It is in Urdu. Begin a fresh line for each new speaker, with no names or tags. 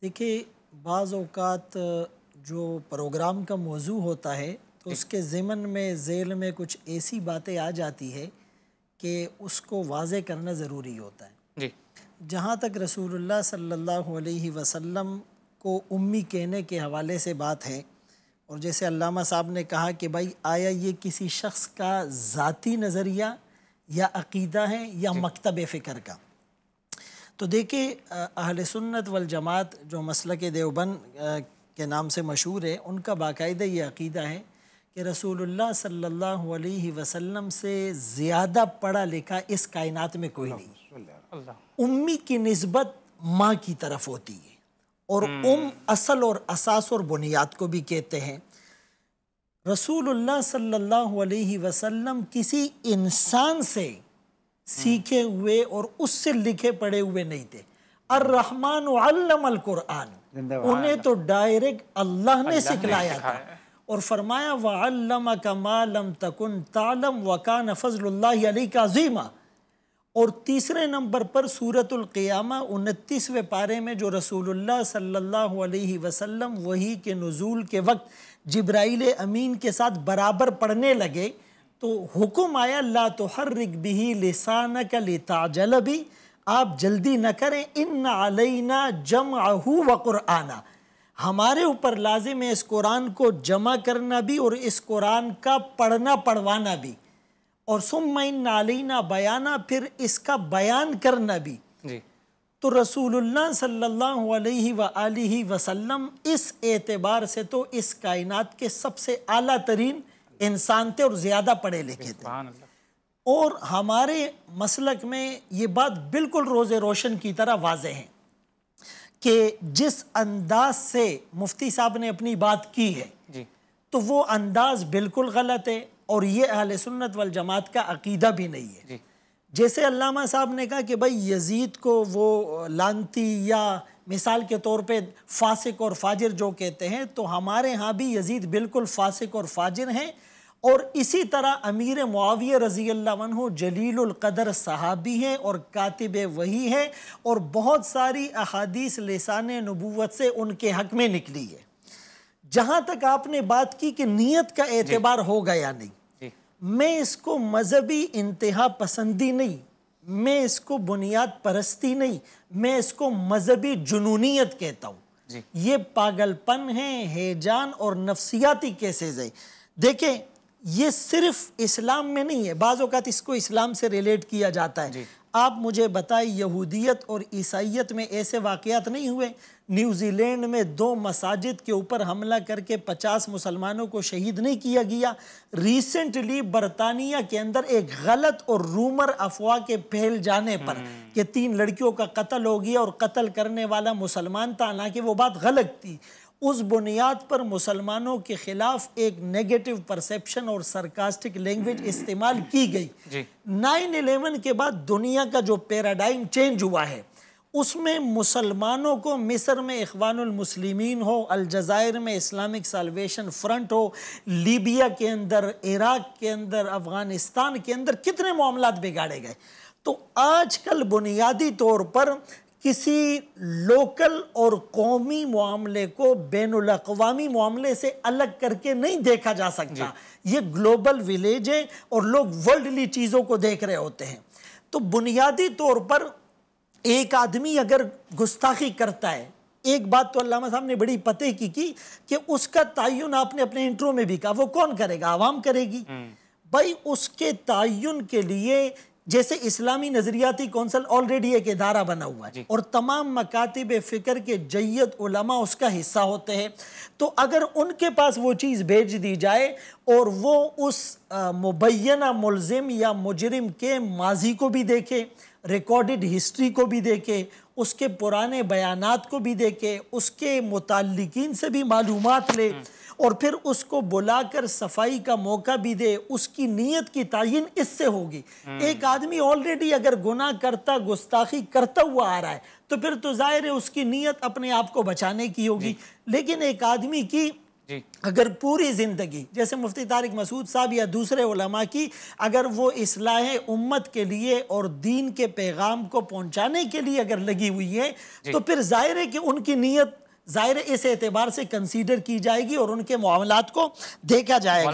دیکھیے بعض اوقات جو پروگرام کا موضوع ہوتا ہے تو اس کے ضمن میں ذیل میں کچھ ایسی باتیں آ جاتی ہے کہ اس کو واضح کرنا ضروری ہوتا ہے۔
جی
جہاں تک رسول اللہ صلی اللہ علیہ وسلم کو امی کہنے کے حوالے سے بات ہے، اور جیسے علامہ صاحب نے کہا کہ بھائی آیا یہ کسی شخص کا ذاتی نظریہ یا عقیدہ ہے یا مکتب فکر کا، تو دیکھیں اہل سنت والجماعت جو مسلک دیوبند کے نام سے مشہور ہے، ان کا باقاعدہ یہ عقیدہ ہے کہ رسول اللہ صلی اللہ علیہ وسلم سے زیادہ پڑھا لکھا اس کائنات میں کوئی نہیں۔ امی کی نسبت ماں کی طرف ہوتی ہے، اور اصل اور اساس اور بنیاد کو بھی کہتے ہیں۔ رسول اللہ صلی اللہ علیہ وسلم کسی انسان سے سیکھے ہوئے اور اس سے لکھے پڑھے ہوئے نہیں تھے۔ الرحمن علم القرآن، انہیں تو ڈائریکٹ اللہ نے سکھلایا تھا، اور فرمایا وَعَلَّمَكَ مَا لَمْ تَكُنْ تَعْلَمْ وَكَانَ فَضْلُ اللَّهِ عَلَيْكَ عَظِيمًا۔ اور تیسرے نمبر پر سورۃ القیامہ 29ویں پارے میں جو رسول اللہ صلی اللہ علیہ وسلم وحی کے نزول کے وقت جبرائیل امین کے ساتھ برابر پڑھنے لگے تو حکم آیا لا تحرک بہ لسانک لتعجل بہ، آپ جلدی نہ کریں، ان علینا جمعہ وقرآنہ، ہمارے اوپر لازم ہے اس قرآن کو جمع کرنا بھی اور اس قرآن کا پڑھنا پڑھوانا بھی، اور ثم ان علینا بیانہ، پھر اس کا بیان کرنا بھی۔ تو رسول اللہ صلی اللہ علیہ وآلہ وسلم اس اعتبار سے تو اس کائنات کے سب سے اعلیٰ ترین انسان تھے اور زیادہ پڑھے لکھے تھے، اور ہمارے مسلک میں یہ بات بالکل روز روشن کی طرح واضح ہے کہ جس انداز سے مفتی صاحب نے اپنی بات کی ہے تو وہ انداز بالکل غلط ہے، اور یہ اہل سنت والجماعت کا عقیدہ بھی نہیں ہے۔ جیسے علامہ صاحب نے کہا کہ بھائی یزید کو وہ لانتی یا مثال کے طور پہ فاسق اور فاجر جو کہتے ہیں، تو ہمارے ہاں بھی یزید بالکل فاسق اور فاجر ہیں، اور اسی طرح امیر معاویہ رضی اللہ عنہ جلیل القدر صحابی ہیں اور کاتب وحی ہیں، اور بہت ساری احادیث لسان نبوت سے ان کے حق میں نکلی ہے۔ جہاں تک آپ نے بات کی کہ نیت کا اعتبار ہوگا یا نہیں، میں اس کو مذہبی انتہا پسندی نہیں، میں اس کو بنیاد پرستی نہیں، میں اس کو مذہبی جنونیت کہتا ہوں۔ یہ پاگل پن ہے، ہیجان اور نفسیاتی کیسز ہے۔ دیکھیں یہ صرف اسلام میں نہیں ہے، بعض اوقات اس کو اسلام سے ریلیٹ کیا جاتا ہے۔ آپ مجھے بتائیں یہودیت اور عیسائیت میں ایسے واقعات نہیں ہوئے؟ نیوزی لینڈ میں 2 مساجد کے اوپر حملہ کر کے 50 مسلمانوں کو شہید نہیں کیا گیا؟ ریسنٹلی برطانیہ کے اندر ایک غلط اور رومر افواہ کے پھیل جانے پر کہ 3 لڑکیوں کا قتل ہو گیا اور قتل کرنے والا مسلمان تھا، حالانکہ وہ بات غلط تھی، اس بنیاد پر مسلمانوں کے خلاف ایک نیگیٹو پرسیپشن اور سرکاسٹک لینگویج استعمال کی گئی۔ 9/11 کے بعد دنیا کا جو پیراڈائم چینج ہوا ہے، اس میں مسلمانوں کو مصر میں اخوان المسلمین ہو، الجزائر میں اسلامک سالویشن فرنٹ ہو، لیبیا کے اندر، عراق کے اندر، افغانستان کے اندر کتنے معاملات بگاڑے گئے۔ تو آج کل بنیادی طور پر کسی لوکل اور قومی معاملے کو بین الاقوامی معاملے سے الگ کر کے نہیں دیکھا جا سکتا، یہ گلوبل ویلیج ہے اور لوگ ورلڈلی چیزوں کو دیکھ رہے ہوتے ہیں۔ تو بنیادی طور پر ایک آدمی اگر گستاخی کرتا ہے، ایک بات تو علامہ صاحب نے بڑی پتے کی کہ اس کا تعین آپ نے اپنے انٹرو میں بھی کہا، وہ کون کرے گا؟ عوام کرے گی۔ بھائی اس کے تعین کے لیے جیسے اسلامی نظریاتی کونسل آلریڈی ایک ادارہ بنا ہوا ہے، اور تمام مکاتب فکر کے جید علماء اس کا حصہ ہوتے ہیں، تو اگر ان کے پاس وہ چیز بھیج دی جائے اور وہ اس مبینہ ملزم یا مجرم کے ماضی کو بھی دیکھے، ریکارڈڈ ہسٹری کو بھی دیکھے، اس کے پرانے بیانات کو بھی دیکھے، اس کے متعلقین سے بھی معلومات لے، اور پھر اس کو بلا کر صفائی کا موقع بھی دے، اس کی نیت کی تعین اس سے ہوگی۔ ایک آدمی آلریڈی اگر گناہ کرتا، گستاخی کرتا ہوا آ رہا ہے تو پھر تو ظاہر ہے اس کی نیت اپنے آپ کو بچانے کی ہوگی، لیکن ایک آدمی کی اگر پوری زندگی جیسے مفتی طارق مسعود صاحب یا دوسرے علماء کی اگر وہ اصلاح امت کے لیے اور دین کے پیغام کو پہنچانے کے لیے اگر لگی ہوئی ہے تو پھر ظاہر ہے کہ ان کی نیت ظاہر اس اعتبار سے کنسیڈر کی جائے گی اور ان کے معاملات کو دیکھا جائے گا.